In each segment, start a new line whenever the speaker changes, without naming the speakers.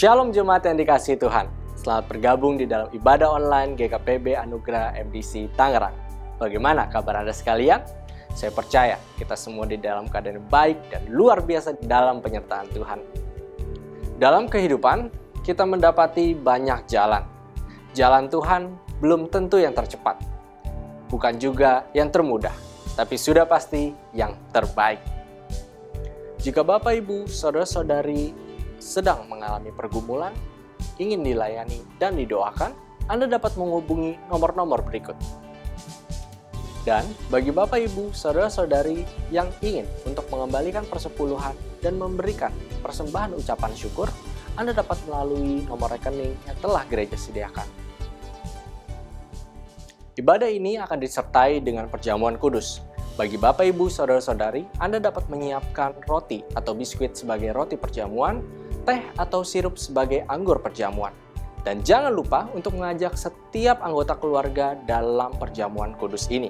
Shalom jemaat yang dikasihi Tuhan. Selamat bergabung di dalam ibadah online GKPB Anugerah MDC Tangerang. Bagaimana kabar Anda sekalian? Saya percaya kita semua di dalam keadaan yang baik dan luar biasa dalam penyertaan Tuhan. Dalam kehidupan, kita mendapati banyak jalan. Jalan Tuhan belum tentu yang tercepat. Bukan juga yang termudah, tapi sudah pasti yang terbaik. Jika Bapak, Ibu, Saudara-saudari sedang mengalami pergumulan, ingin dilayani dan didoakan, Anda dapat menghubungi nomor-nomor berikut. Dan bagi Bapak, Ibu, Saudara-saudari yang ingin untuk mengembalikan persepuluhan dan memberikan persembahan ucapan syukur, Anda dapat melalui nomor rekening yang telah gereja sediakan. Ibadah ini akan disertai dengan perjamuan kudus. Bagi Bapak, Ibu, Saudara-saudari, Anda dapat menyiapkan roti atau biskuit sebagai roti perjamuan, teh atau sirup sebagai anggur perjamuan. Dan jangan lupa untuk mengajak setiap anggota keluarga dalam perjamuan kudus ini.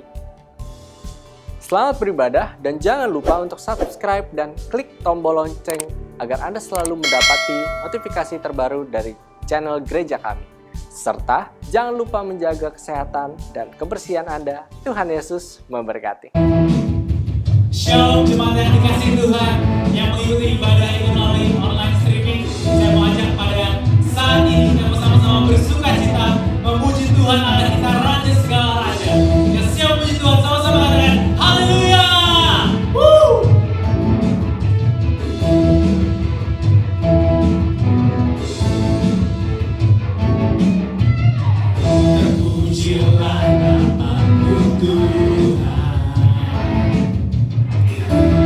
Selamat beribadah dan jangan lupa untuk subscribe dan klik tombol lonceng agar Anda selalu mendapati notifikasi terbaru dari channel gereja kami. Serta jangan lupa menjaga kesehatan dan kebersihan Anda. Tuhan Yesus memberkati.
Shalom jemaat yang dikasihi Tuhan yang mengikuti ibadah ini melalui online streaming. Saya mau ajak pada saat ini kita bersama-sama bersuka cita memuji Tuhan Allah kita Raja segala Raja. Kita siap memuji Tuhan sama-sama dengan haleluya. Terpujilah nama-Mu Tuhan.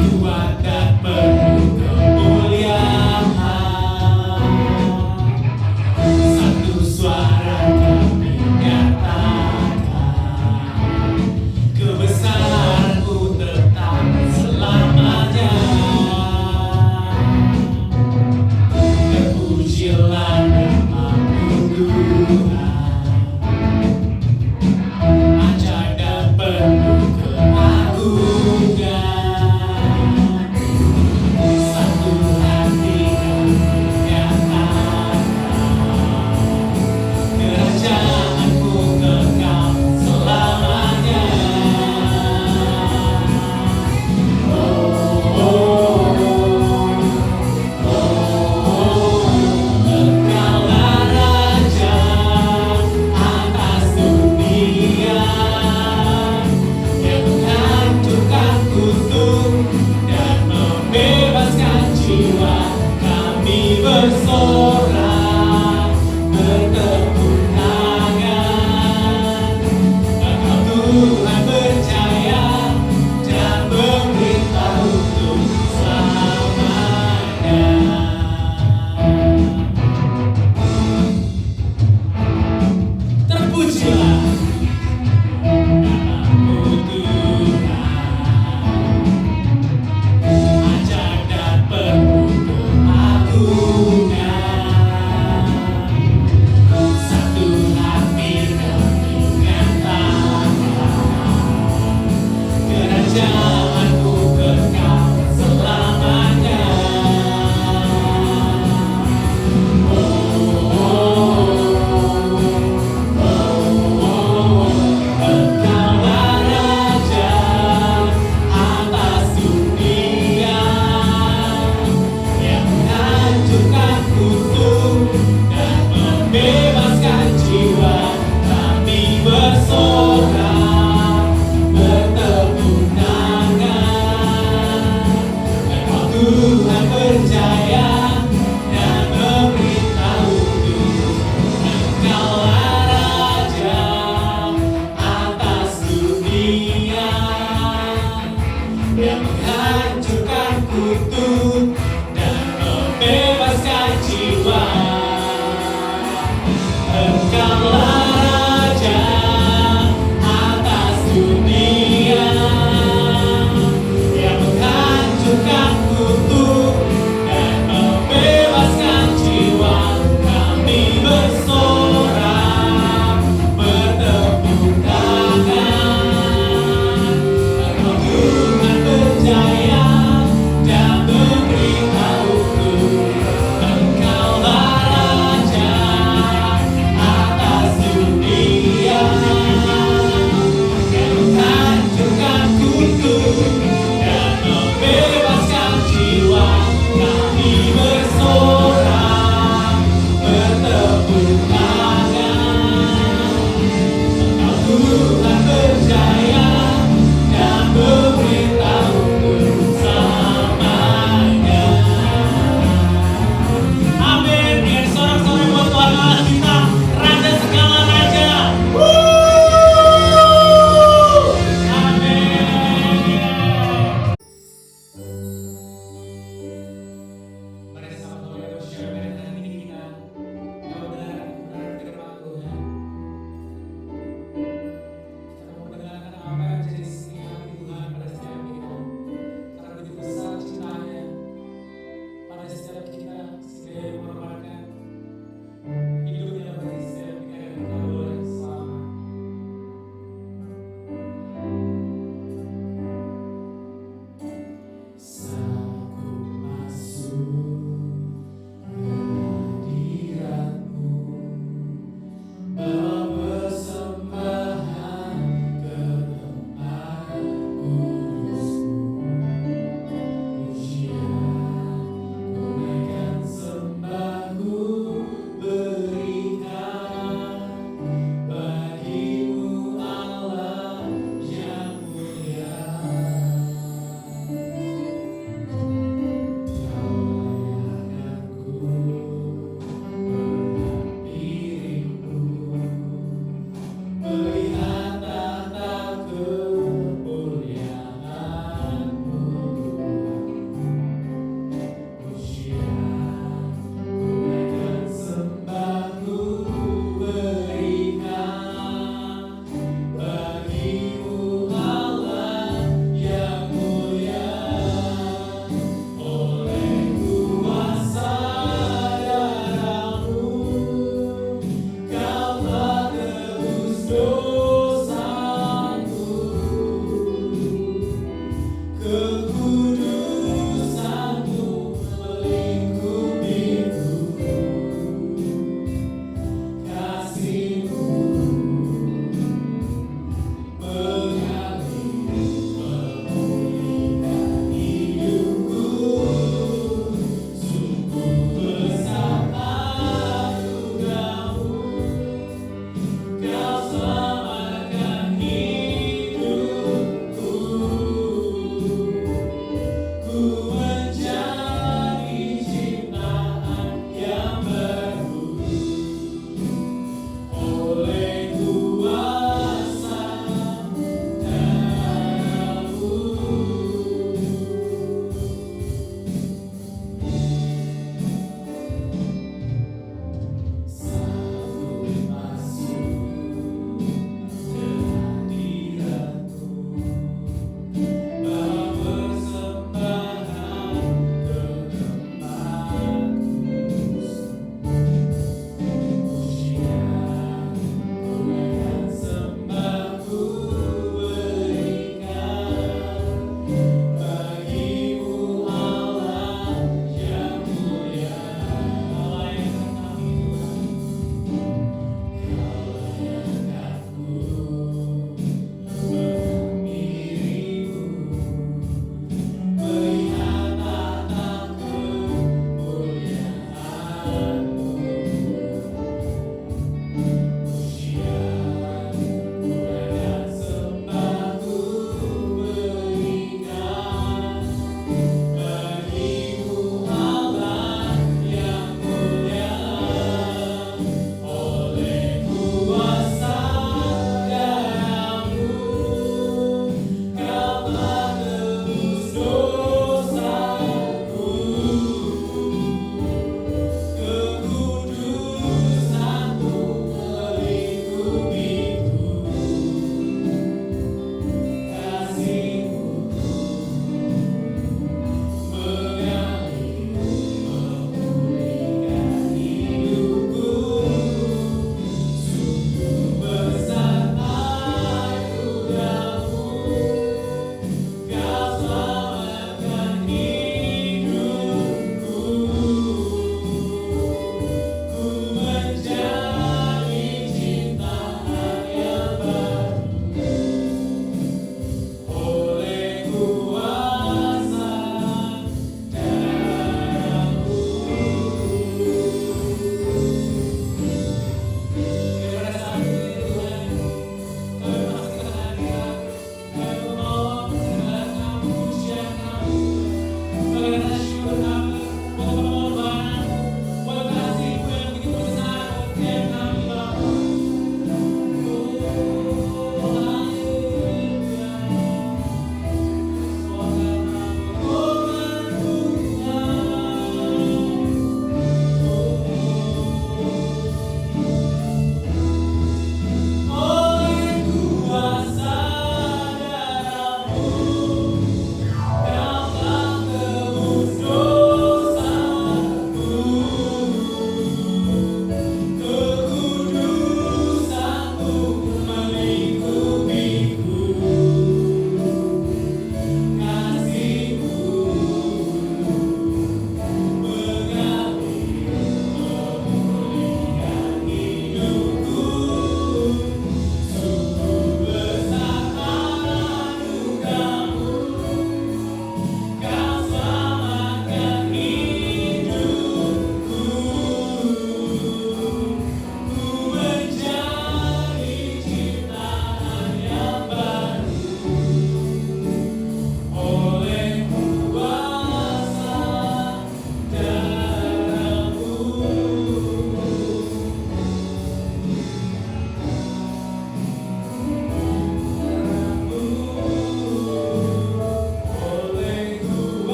Ajak dan penuh keagungan.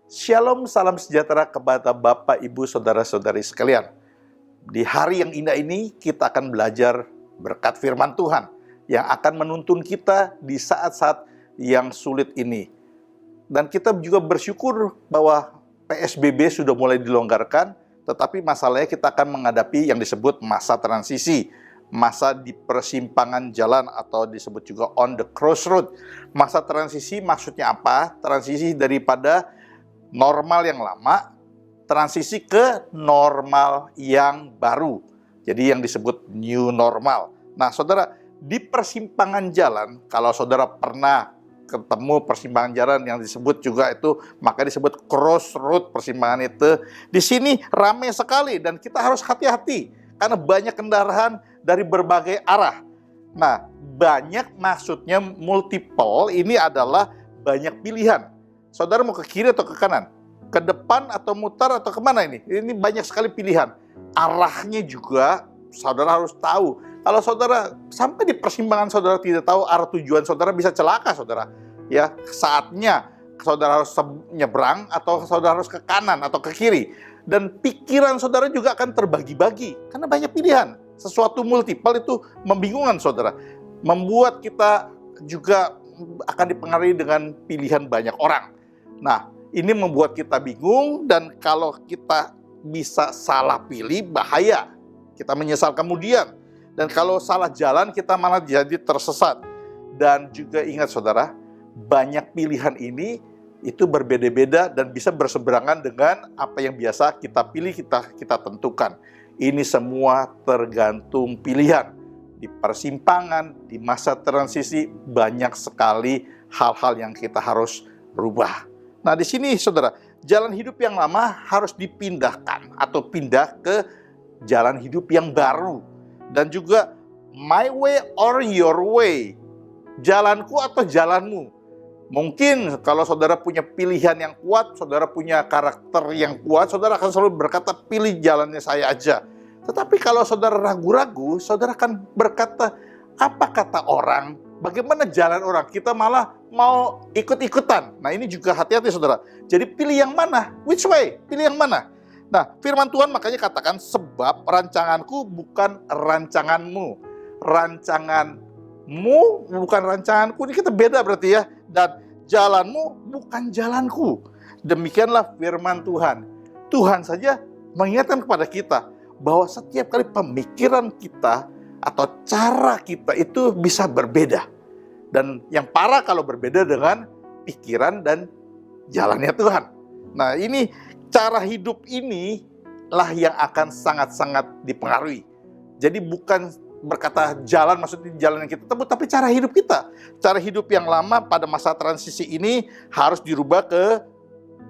Shalom, salam sejahtera kepada Bapak, Ibu, Saudara-saudari sekalian. Di hari yang indah ini kita akan belajar berkat firman Tuhan yang akan menuntun kita di saat-saat yang sulit ini. Dan kita juga bersyukur bahwa PSBB sudah mulai dilonggarkan, tetapi masalahnya kita akan menghadapi yang disebut masa transisi, masa di persimpangan jalan atau disebut juga on the crossroad. Masa transisi maksudnya apa? Transisi daripada normal yang lama, transisi ke normal yang baru. Jadi yang disebut new normal. Nah, saudara, di persimpangan jalan, kalau saudara pernah ketemu persimpangan jalan yang disebut juga itu, maka disebut crossroad persimpangan itu. Di sini ramai sekali dan kita harus hati-hati karena banyak kendaraan dari berbagai arah. Nah, banyak maksudnya multiple, ini adalah banyak pilihan. Saudara mau ke kiri atau ke kanan? Ke depan atau mutar atau kemana ini? Ini banyak sekali pilihan. Arahnya juga saudara harus tahu. Kalau saudara sampai di persimpangan saudara tidak tahu arah tujuan saudara, bisa celaka saudara. Ya, saatnya saudara harus nyebrang atau saudara harus ke kanan atau ke kiri. Dan pikiran saudara juga akan terbagi-bagi karena banyak pilihan. Sesuatu multiple itu membingungkan saudara. Membuat kita juga akan dipengaruhi dengan pilihan banyak orang. Nah, ini membuat kita bingung dan kalau kita bisa salah pilih bahaya. Kita menyesal kemudian. Dan kalau salah jalan kita malah jadi tersesat. Dan juga ingat saudara, banyak pilihan ini itu berbeda-beda dan bisa berseberangan dengan apa yang biasa kita pilih, kita tentukan. Ini semua tergantung pilihan. Di persimpangan, di masa transisi banyak sekali hal-hal yang kita harus rubah. Nah, di sini saudara, jalan hidup yang lama harus dipindahkan atau pindah ke jalan hidup yang baru. Dan juga my way or your way, jalanku atau jalanmu. Mungkin kalau saudara punya pilihan yang kuat, saudara punya karakter yang kuat, saudara akan selalu berkata, pilih jalannya saya aja. Tetapi kalau saudara ragu-ragu, saudara akan berkata, apa kata orang? Bagaimana jalan orang? Kita malah mau ikut-ikutan. Nah, ini juga hati-hati saudara. Jadi pilih yang mana? Which way? Pilih yang mana? Nah, firman Tuhan makanya katakan, sebab rancanganku bukan rancanganmu. Rancanganmu bukan rancanganku. Ini kita beda berarti ya. Dan jalanmu bukan jalanku. Demikianlah firman Tuhan. Tuhan saja mengingatkan kepada kita bahwa setiap kali pemikiran kita atau cara kita itu bisa berbeda. Dan yang parah kalau berbeda dengan pikiran dan jalannya Tuhan. Nah, ini cara hidup inilah yang akan sangat-sangat dipengaruhi. Jadi bukan berkata jalan maksudnya jalan yang kita tempuh, tapi cara hidup kita. Cara hidup yang lama pada masa transisi ini harus dirubah ke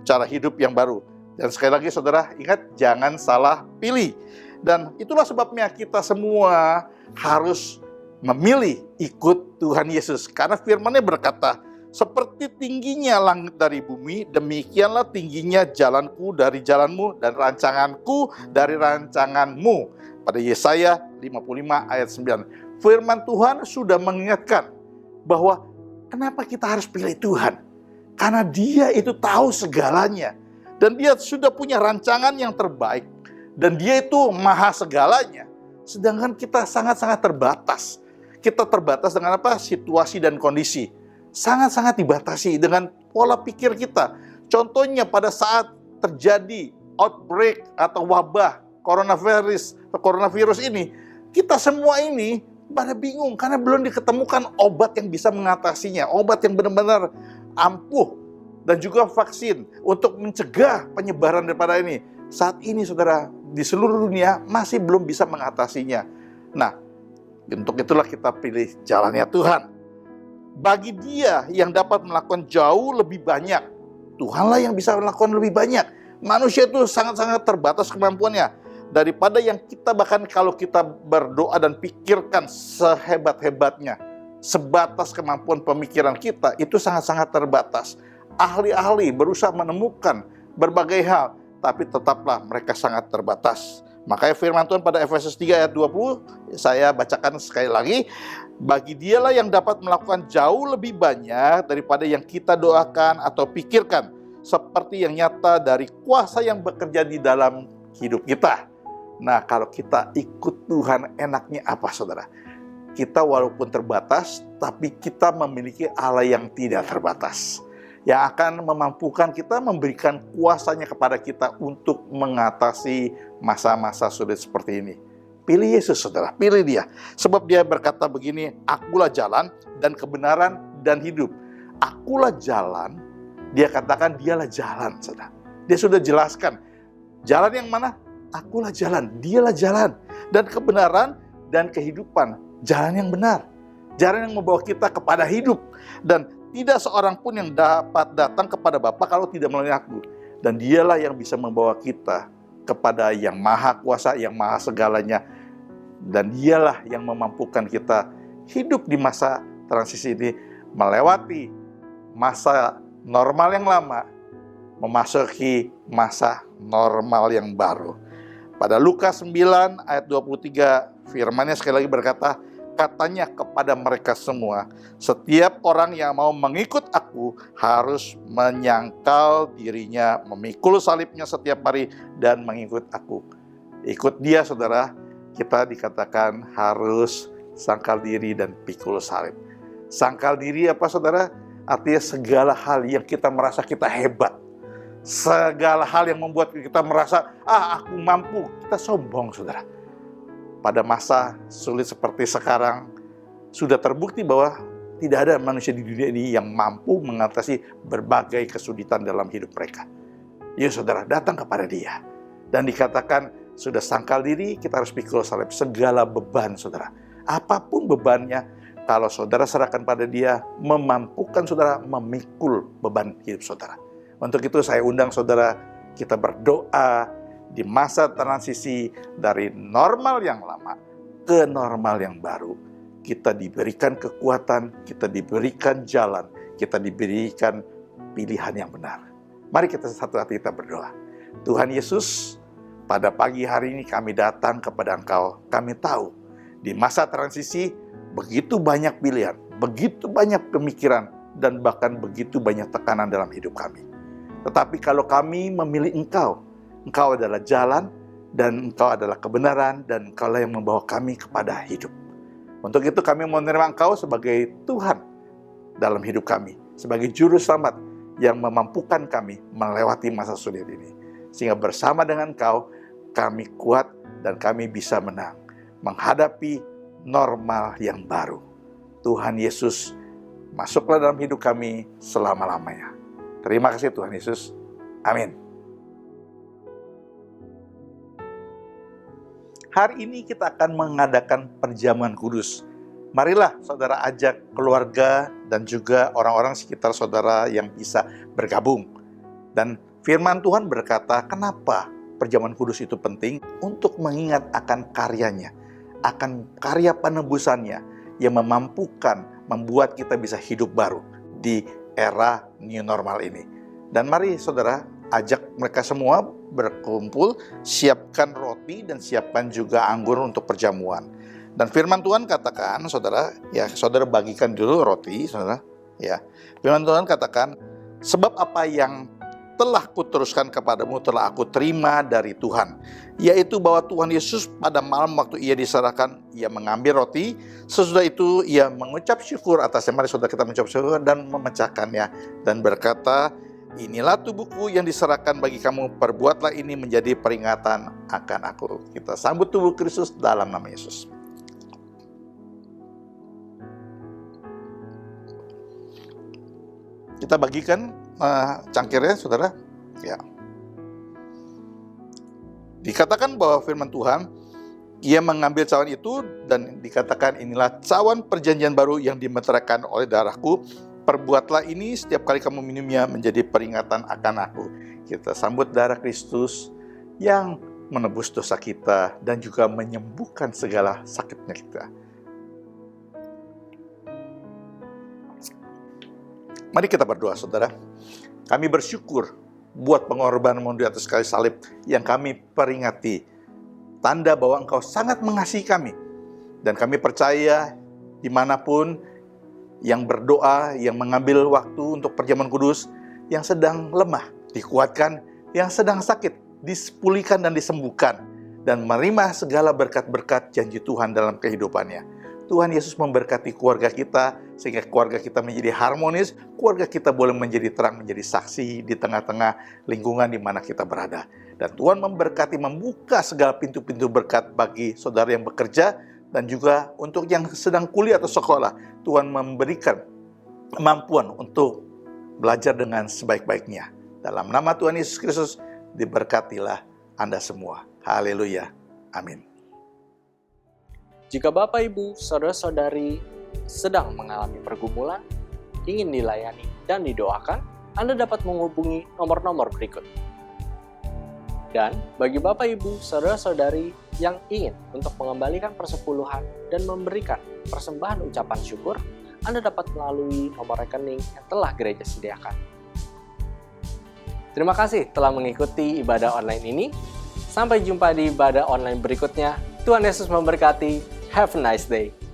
cara hidup yang baru. Dan sekali lagi saudara, ingat jangan salah pilih. Dan itulah sebabnya kita semua harus memilih ikut Tuhan Yesus. Karena firman-Nya berkata, seperti tingginya langit dari bumi, demikianlah tingginya jalanku dari jalanmu dan rancanganku dari rancanganmu. Pada Yesaya 55 ayat 9. Firman Tuhan sudah mengingatkan bahwa kenapa kita harus pilih Tuhan? Karena Dia itu tahu segalanya. Dan Dia sudah punya rancangan yang terbaik. Dan Dia itu maha segalanya. Sedangkan kita sangat-sangat terbatas. Kita terbatas dengan apa? Situasi dan kondisi. Sangat-sangat dibatasi dengan pola pikir kita. Contohnya pada saat terjadi outbreak atau wabah coronavirus ini, kita semua ini pada bingung karena belum diketemukan obat yang bisa mengatasinya, obat yang benar-benar ampuh dan juga vaksin untuk mencegah penyebaran daripada ini. Saat ini saudara, di seluruh dunia masih belum bisa mengatasinya. Nah, untuk itulah kita pilih jalannya Tuhan. Bagi Dia yang dapat melakukan jauh lebih banyak, Tuhanlah yang bisa melakukan lebih banyak. Manusia itu sangat-sangat terbatas kemampuannya. Daripada yang kita bahkan kalau kita berdoa dan pikirkan sehebat-hebatnya, sebatas kemampuan pemikiran kita, itu sangat-sangat terbatas. Ahli-ahli berusaha menemukan berbagai hal, tapi tetaplah mereka sangat terbatas. Makanya firman Tuhan pada Efesus 3 ayat 20, saya bacakan sekali lagi. Bagi Dialah yang dapat melakukan jauh lebih banyak daripada yang kita doakan atau pikirkan. seperti yang nyata dari kuasa yang bekerja di dalam hidup kita. Nah, kalau kita ikut Tuhan, enaknya apa, saudara? Kita walaupun terbatas, tapi kita memiliki Allah yang tidak terbatas, yang akan memampukan kita, memberikan kuasanya kepada kita untuk mengatasi masa-masa sulit seperti ini. Pilih Yesus, saudara, pilih Dia. Sebab Dia berkata begini, akulah jalan dan kebenaran dan hidup. Akulah jalan, Dia katakan Dialah jalan, saudara. Dia sudah jelaskan, jalan yang mana? Akulah jalan, Dialah jalan. Dan kebenaran dan kehidupan, jalan yang benar. Jalan yang membawa kita kepada hidup. Dan tidak seorang pun yang dapat datang kepada Bapa kalau tidak melalui aku. Dan Dialah yang bisa membawa kita kepada yang maha kuasa, yang maha segalanya. Dan Dialah yang memampukan kita hidup di masa transisi ini, melewati masa normal yang lama, memasuki masa normal yang baru. Pada Lukas 9 ayat 23, firman-Nya sekali lagi berkata, katanya kepada mereka semua, setiap orang yang mau mengikut aku harus menyangkal dirinya, memikul salibnya setiap hari dan mengikut aku. Ikut Dia, saudara, kita dikatakan harus sangkal diri dan pikul salib. Sangkal diri apa, saudara? Artinya segala hal yang kita merasa kita hebat, segala hal yang membuat kita merasa, aku mampu, kita sombong, saudara. Pada masa sulit seperti sekarang, sudah terbukti bahwa tidak ada manusia di dunia ini yang mampu mengatasi berbagai kesulitan dalam hidup mereka. Ya saudara, datang kepada Dia. Dan dikatakan, sudah sangkal diri, kita harus pikul salib segala beban, saudara. Apapun bebannya, kalau saudara serahkan pada Dia, memampukan saudara memikul beban hidup saudara. Untuk itu saya undang saudara, kita berdoa di masa transisi dari normal yang lama ke normal yang baru. Kita diberikan kekuatan, kita diberikan jalan, kita diberikan pilihan yang benar. Mari kita satu hati kita berdoa. Tuhan Yesus, pada pagi hari ini kami datang kepada Engkau. Kami tahu di masa transisi begitu banyak pilihan, begitu banyak pemikiran, dan bahkan begitu banyak tekanan dalam hidup kami. Tetapi kalau kami memilih Engkau, Engkau adalah jalan, dan Engkau adalah kebenaran, dan Engkau yang membawa kami kepada hidup. Untuk itu kami menerima Engkau sebagai Tuhan dalam hidup kami, sebagai Juru Selamat yang memampukan kami melewati masa sulit ini. Sehingga bersama dengan Engkau, kami kuat dan kami bisa menang, menghadapi normal yang baru. Tuhan Yesus, masuklah dalam hidup kami selama-lamanya. Terima kasih Tuhan Yesus. Amin. Hari ini kita akan mengadakan perjamuan kudus. Marilah saudara ajak keluarga dan juga orang-orang sekitar saudara yang bisa bergabung. Dan firman Tuhan berkata, kenapa perjamuan kudus itu penting? Untuk mengingat akan karyanya, akan karya penebusannya yang memampukan membuat kita bisa hidup baru di era new normal ini. Dan mari saudara ajak mereka semua berkumpul, siapkan roti dan siapkan juga anggur untuk perjamuan. Dan firman Tuhan katakan, saudara, ya saudara bagikan dulu roti, saudara, ya. Firman Tuhan katakan, sebab apa yang telah kuteruskan kepadamu telah aku terima dari Tuhan, yaitu bahwa Tuhan Yesus pada malam waktu Ia diserahkan, Ia mengambil roti, sesudah itu Ia mengucap syukur atasnya. Mari saudara kita mengucap syukur dan memecahkannya dan berkata, inilah tubuhku yang diserahkan bagi kamu, perbuatlah ini menjadi peringatan akan aku. Kita sambut tubuh Kristus dalam nama Yesus. Kita bagikan cangkirnya, saudara. Ya. Dikatakan bahwa firman Tuhan, Ia mengambil cawan itu dan dikatakan, inilah cawan perjanjian baru yang dimeteraikan oleh darahku. Perbuatlah ini setiap kali kamu minumnya menjadi peringatan akan aku. Kita sambut darah Kristus yang menebus dosa kita dan juga menyembuhkan segala sakitnya kita. Mari kita berdoa, saudara. Kami bersyukur buat pengorbanan-Mu di atas kayu salib yang kami peringati. Tanda bahwa Engkau sangat mengasihi kami. Dan kami percaya dimanapun yang berdoa, yang mengambil waktu untuk perjamuan kudus, yang sedang lemah, dikuatkan, yang sedang sakit dipulihkan dan disembuhkan, dan menerima segala berkat-berkat janji Tuhan dalam kehidupannya. Tuhan Yesus memberkati keluarga kita, sehingga keluarga kita menjadi harmonis, keluarga kita boleh menjadi terang, menjadi saksi di tengah-tengah lingkungan di mana kita berada. Dan Tuhan memberkati, membuka segala pintu-pintu berkat bagi saudara yang bekerja, dan juga untuk yang sedang kuliah atau sekolah. Tuhan memberikan kemampuan untuk belajar dengan sebaik-baiknya. Dalam nama Tuhan Yesus Kristus, diberkatilah Anda semua. Haleluya. Amin.
Jika Bapak, Ibu, Saudara-saudari sedang mengalami pergumulan, ingin dilayani dan didoakan, Anda dapat menghubungi nomor-nomor berikut. Dan bagi Bapak, Ibu, Saudara-saudari yang ingin untuk mengembalikan persepuluhan dan memberikan persembahan ucapan syukur, Anda dapat melalui nomor rekening yang telah gereja sediakan. Terima kasih telah mengikuti ibadah online ini. Sampai jumpa di ibadah online berikutnya. Tuhan Yesus memberkati. Have a nice day.